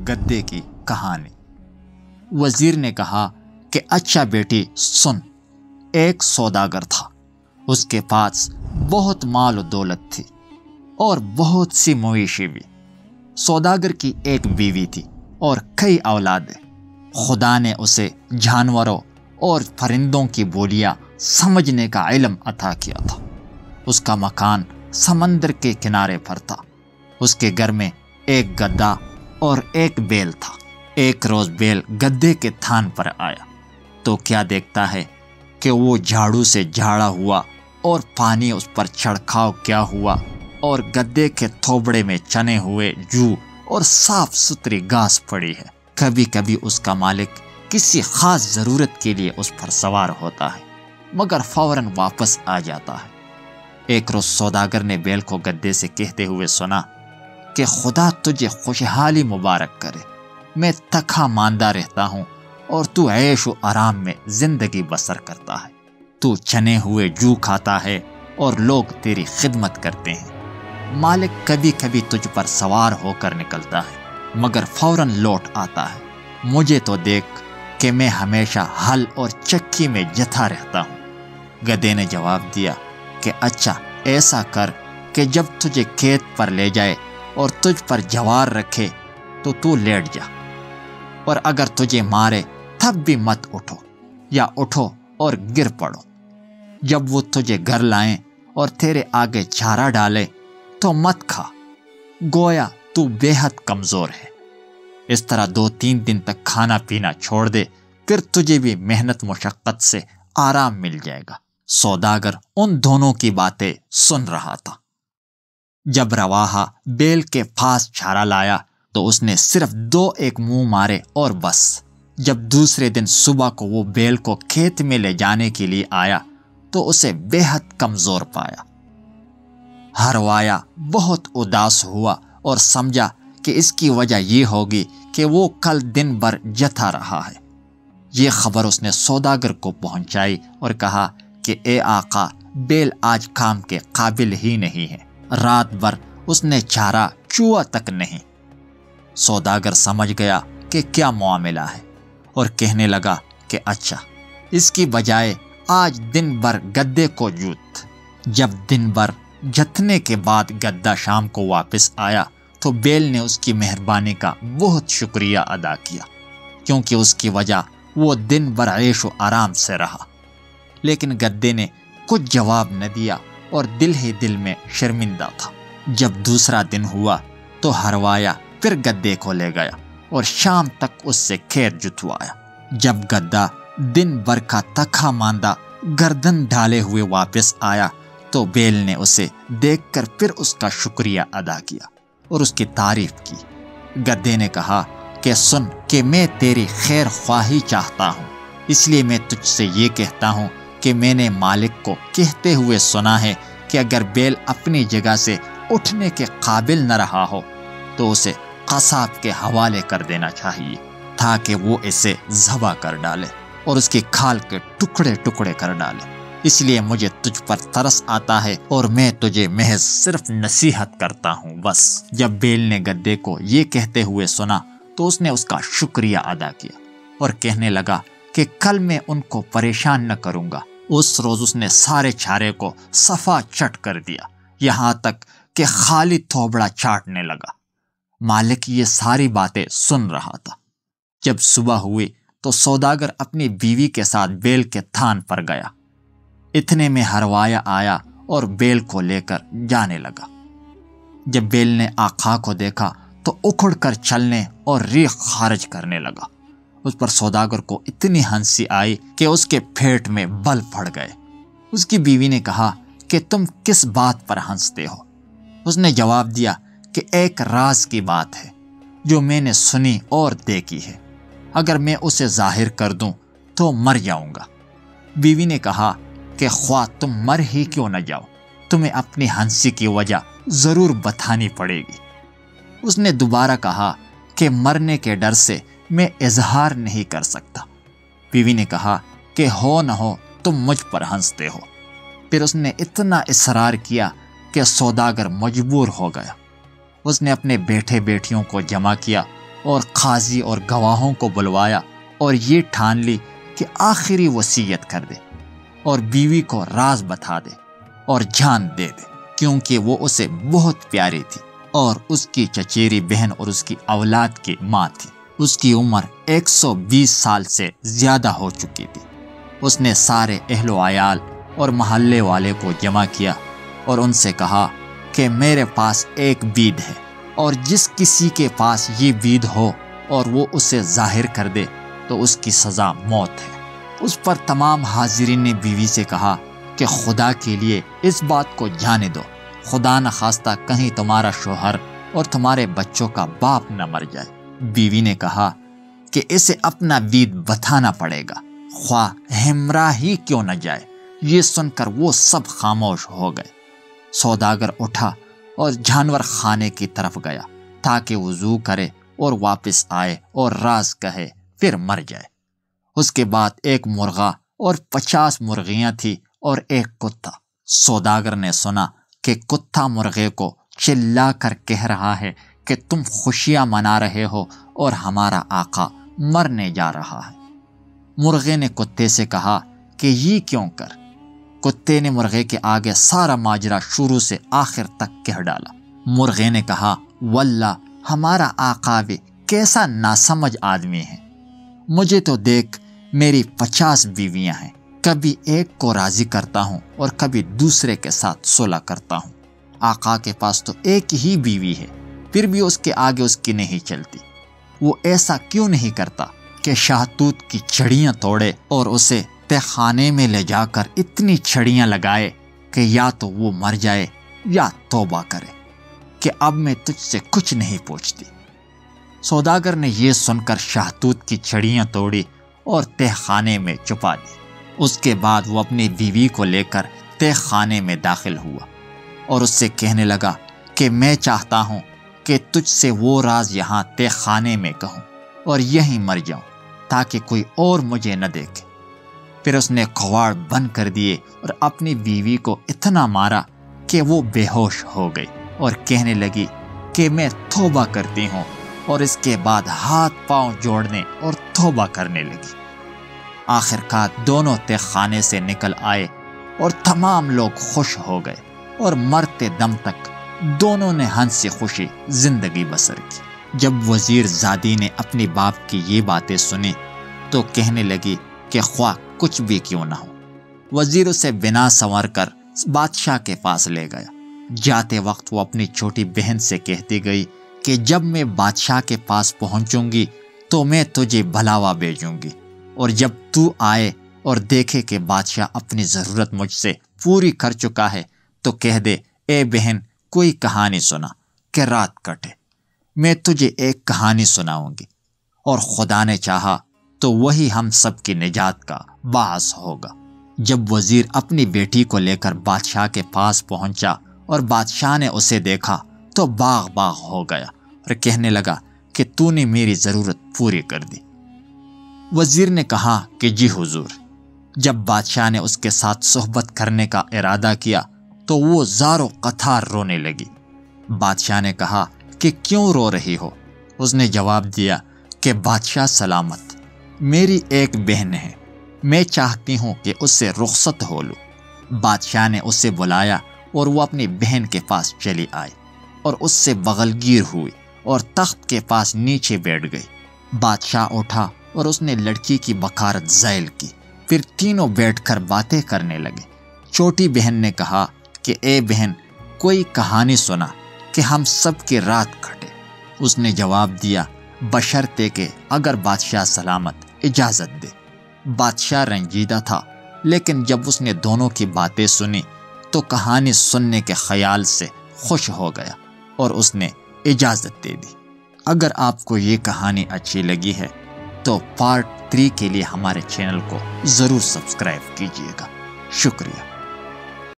گدے کی کہانی۔ وزیر نے کہا کہ اچھا بیٹی سن، ایک سوداگر تھا، اس کے پاس بہت مال و دولت تھی اور بہت سی مویشی بھی۔ سوداگر کی ایک بیوی تھی اور کئی اولادیں۔ خدا نے اسے جانوروں اور پرندوں کی بولیاں سمجھنے کا علم عطا کیا تھا۔ اس کا مکان سمندر کے کنارے پر تھا۔ اس کے گھر میں ایک گدھا اور ایک بیل تھا۔ ایک روز بیل گدھے کے تھان پر آیا تو کیا دیکھتا ہے کہ وہ جھاڑو سے جھاڑا ہوا اور پانی اس پر چھڑکاؤ کیا ہوا اور گدھے کے تھوبڑے میں چنے ہوئے جو اور صاف ستھری گھاس پڑی ہے۔ کبھی کبھی اس کا مالک کسی خاص ضرورت کے لیے اس پر سوار ہوتا ہے مگر فوراً واپس آ جاتا ہے۔ ایک روز سوداگر نے بیل کو گدھے سے کہتے ہوئے سنا کہ خدا تجھے خوشحالی مبارک کرے، میں تھکا ماندہ رہتا ہوں اور تو عیش و آرام میں زندگی بسر کرتا ہے۔ تو چنے ہوئے جو کھاتا ہے اور لوگ تیری خدمت کرتے ہیں۔ مالک کبھی کبھی تجھ پر سوار ہو کر نکلتا ہے مگر فوراً لوٹ آتا ہے۔ مجھے تو دیکھ کہ میں ہمیشہ ہل اور چکی میں جتھا رہتا ہوں۔ گدھے نے جواب دیا کہ اچھا ایسا کر کہ جب تجھے کھیت پر لے جائے اور تجھ پر جوار رکھے تو لیٹ جا، اور اگر تجھے مارے تب بھی مت اٹھو، یا اٹھو اور گر پڑو۔ جب وہ تجھے گھر لائیں اور تیرے آگے چارہ ڈالے تو مت کھا، گویا تو بے حد کمزور ہے۔ اس طرح 2-3 دن تک کھانا پینا چھوڑ دے، پھر تجھے بھی محنت مشقت سے آرام مل جائے گا۔ سوداگر ان دونوں کی باتیں سن رہا تھا۔ جب رواحہ بیل کے پاس چارہ لایا تو اس نے صرف 2 منہ مارے اور بس۔ جب دوسرے دن صبح کو وہ بیل کو کھیت میں لے جانے کے لیے آیا تو اسے بے حد کمزور پایا۔ ہروایا بہت اداس ہوا اور سمجھا کہ اس کی وجہ یہ ہوگی کہ وہ کل دن بھر جتھا رہا ہے۔ یہ خبر اس نے سوداگر کو پہنچائی اور کہا کہ اے آقا، بیل آج کام کے قابل ہی نہیں ہے، رات بھر اس نے چارہ چوا تک نہیں۔ سوداگر سمجھ گیا کہ کیا معاملہ ہے اور کہنے لگا کہ اچھا، اس کی بجائے آج دن بھر گدھے کو جوت۔ جب دن بھر جتنے کے بعد گدھا شام کو واپس آیا تو بیل نے اس کی مہربانی کا بہت شکریہ ادا کیا، کیونکہ اس کی وجہ وہ دن بھر عیش و آرام سے رہا۔ لیکن گدھے نے کچھ جواب نہ دیا اور دل ہی دل میں شرمندہ تھا۔ جب دوسرا دن ہوا تو ہروایا پھر گدھے کو لے گیا اور شام تک اس سے کھیت جتوایا۔ جب گدھا دن بھر کا تھکا ماندہ گردن ڈالے ہوئے واپس آیا تو بیل نے اسے دیکھ کر پھر اس کا شکریہ ادا کیا اور اس کی تعریف کی۔ گدھے نے کہا کہ سن کہ میں تیری خیر خواہی چاہتا ہوں، اس لیے میں تجھ سے یہ کہتا ہوں کہ میں نے مالک کو کہتے ہوئے سنا ہے کہ اگر بیل اپنی جگہ سے اٹھنے کے قابل نہ رہا ہو تو اسے قصاب کے حوالے کر دینا چاہیے تاکہ وہ اسے ذبح کر ڈالے اور اس کی کھال کے ٹکڑے ٹکڑے کر ڈالے۔ اس لیے مجھے تجھ پر ترس آتا ہے اور میں تجھے محض صرف نصیحت کرتا ہوں بس۔ جب بیل نے گدھے کو یہ کہتے ہوئے سنا تو اس نے اس کا شکریہ ادا کیا اور کہنے لگا کہ کل میں ان کو پریشان نہ کروں گا۔ اس روز اس نے سارے چارے کو صفا چٹ کر دیا، یہاں تک کہ خالی تھوبڑا چاٹنے لگا۔ مالک یہ ساری باتیں سن رہا تھا۔ جب صبح ہوئی تو سوداگر اپنی بیوی کے ساتھ بیل کے تھان پر گیا۔ اتنے میں ہروایا آیا اور بیل کو لے کر جانے لگا۔ جب بیل نے آقا کو دیکھا تو اکھڑ کر چلنے اور ریخ خارج کرنے لگا۔ اس پر سوداگر کو اتنی ہنسی آئی کہ اس کے پیٹ میں بل پڑ گئے۔ اس کی بیوی نے کہا کہ تم کس بات پر ہنستے ہو؟ اس نے جواب دیا کہ ایک راز کی بات ہے جو میں نے سنی اور دیکھی ہے، اگر میں اسے ظاہر کر دوں تو مر جاؤں گا۔ بیوی نے کہا کہ خواہ تم مر ہی کیوں نہ جاؤ، تمہیں اپنی ہنسی کی وجہ ضرور بتانی پڑے گی۔ اس نے دوبارہ کہا کہ مرنے کے ڈر سے میں اظہار نہیں کر سکتا۔ بیوی نے کہا کہ ہو نہ ہو تم مجھ پر ہنستے ہو۔ پھر اس نے اتنا اصرار کیا کہ سوداگر مجبور ہو گیا۔ اس نے اپنے بیٹے بیٹیوں کو جمع کیا اور قاضی اور گواہوں کو بلوایا اور یہ ٹھان لی کہ آخری وصیت کر دے اور بیوی کو راز بتا دے اور جان دے دے، کیونکہ وہ اسے بہت پیاری تھی اور اس کی چچیری بہن اور اس کی اولاد کی ماں تھی۔ اس کی عمر 120 سال سے زیادہ ہو چکی تھی۔ اس نے سارے اہل و عیال اور محلے والے کو جمع کیا اور ان سے کہا کہ میرے پاس ایک بید ہے، اور جس کسی کے پاس یہ بید ہو اور وہ اسے ظاہر کر دے تو اس کی سزا موت ہے۔ اس پر تمام حاضرین نے بیوی سے کہا کہ خدا کے لیے اس بات کو جانے دو، خدا نخواستہ کہیں تمہارا شوہر اور تمہارے بچوں کا باپ نہ مر جائے۔ بیوی نے کہا کہ اسے اپنا بید بتانا پڑے گا، خواہ ہمراہ ہی کیوں نہ جائے۔ یہ سن کر وہ سب خاموش ہو گئے۔ سوداگر اٹھا اور جانور خانے کی طرف گیا تاکہ وضو کرے اور واپس آئے اور راز کہے، پھر مر جائے۔ اس کے بعد ایک مرغا اور 50 مرغیاں تھی اور ایک کتا۔ سوداگر نے سنا کہ کتا مرغے کو چلا کر کہہ رہا ہے کہ تم خوشیاں منا رہے ہو اور ہمارا آقا مرنے جا رہا ہے۔ مرغے نے کتے سے کہا کہ یہ کیوں کر؟ کتے نے مرغے کے آگے سارا ماجرا شروع سے آخر تک کہہ ڈالا۔ مرغے نے کہا، واللہ ہمارا آقا بھی کیسا ناسمجھ آدمی ہے، مجھے تو دیکھ میری 50 بیویاں ہیں، کبھی ایک کو راضی کرتا ہوں اور کبھی دوسرے کے ساتھ صلح کرتا ہوں۔ آقا کے پاس تو ایک ہی بیوی ہے، پھر بھی اس کے آگے اس کی نہیں چلتی۔ وہ ایسا کیوں نہیں کرتا کہ شہتوت کی چھڑیاں توڑے اور اسے تہ خانے میں لے جا کر اتنی چھڑیاں لگائے کہ یا تو وہ مر جائے یا توبہ کرے کہ اب میں تجھ سے کچھ نہیں پوچھتی۔ سوداگر نے یہ سن کر شہتوت کی چھڑیاں توڑی اور تہ خانے میں چھپا دی۔ اس کے بعد وہ اپنی بیوی کو لے کر تہ خانے میں داخل ہوا اور اس سے کہنے لگا کہ میں چاہتا ہوں کہ تجھ سے وہ راز یہاں تہ خانے میں کہوں اور یہیں مر جاؤں تاکہ کوئی اور مجھے نہ دیکھے۔ پھر اس نے کھوار بند کر دیے اور اپنی بیوی کو اتنا مارا کہ وہ بے ہوش ہو گئی اور کہنے لگی کہ میں توبہ کرتی ہوں، اور اس کے بعد ہاتھ پاؤں جوڑنے اور توبہ کرنے لگی۔ آخرکار دونوں تہ خانے سے نکل آئے اور تمام لوگ خوش ہو گئے اور مرتے دم تک دونوں نے ہنسی خوشی زندگی بسر کی۔ جب وزیر زادی نے اپنی باپ کی یہ باتیں سنی تو کہنے لگی کہ خواہ کچھ بھی کیوں نہ ہو۔ وزیر اسے بنا سنور کر بادشاہ کے پاس لے گیا۔ جاتے وقت وہ اپنی چھوٹی بہن سے کہتی گئی کہ جب میں بادشاہ کے پاس پہنچوں گی تو میں تجھے بھلاوا بھیجوں گی، اور جب تو آئے اور دیکھے کہ بادشاہ اپنی ضرورت مجھ سے پوری کر چکا ہے تو کہہ دے، اے بہن کوئی کہانی سنا کہ رات کٹے۔ میں تجھے ایک کہانی سناؤں گی، اور خدا نے چاہا تو وہی ہم سب کی نجات کا باعث ہوگا۔ جب وزیر اپنی بیٹی کو لے کر بادشاہ کے پاس پہنچا اور بادشاہ نے اسے دیکھا تو باغ ہو گیا اور کہنے لگا کہ تو نے میری ضرورت پوری کر دی۔ وزیر نے کہا کہ جی حضور۔ جب بادشاہ نے اس کے ساتھ صحبت کرنے کا ارادہ کیا تو وہ زار و قطار رونے لگی۔ بادشاہ نے کہا کہ کیوں رو رہی ہو؟ اس نے جواب دیا کہ بادشاہ سلامت، میری ایک بہن ہے، میں چاہتی ہوں کہ اس سے رخصت ہو لوں۔ بادشاہ نے اسے بلایا اور وہ اپنی بہن کے پاس چلی آئی اور اس سے بغلگیر ہوئی اور تخت کے پاس نیچے بیٹھ گئی۔ بادشاہ اٹھا اور اس نے لڑکی کی بکارت ذیل کی، پھر تینوں بیٹھ کر باتیں کرنے لگے۔ چھوٹی بہن نے کہا کہ اے بہن کوئی کہانی سنا کہ ہم سب کی رات کھٹے۔ اس نے جواب دیا، بشرطے کہ اگر بادشاہ سلامت اجازت دے۔ بادشاہ رنجیدہ تھا، لیکن جب اس نے دونوں کی باتیں سنی تو کہانی سننے کے خیال سے خوش ہو گیا اور اس نے اجازت دے دی۔ اگر آپ کو یہ کہانی اچھی لگی ہے تو پارٹ 3 کے لیے ہمارے چینل کو ضرور سبسکرائب کیجیے گا۔ شکریہ۔